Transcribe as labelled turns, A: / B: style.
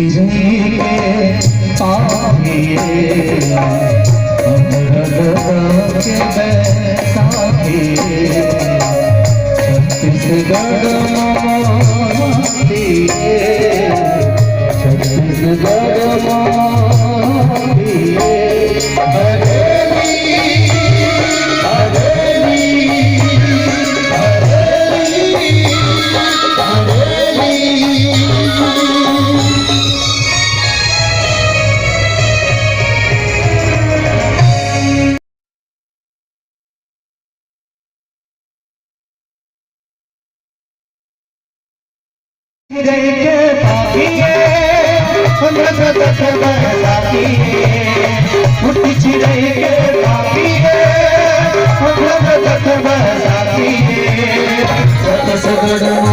A: चिड़ै के पाहिए अमर के बैसाखिए छत्तीसगढ़ मातिए छत्तीसगढ़ मातिए चिड़ै के पाहिए उठी चिड़ै के पाहिए छत्तीसगढ़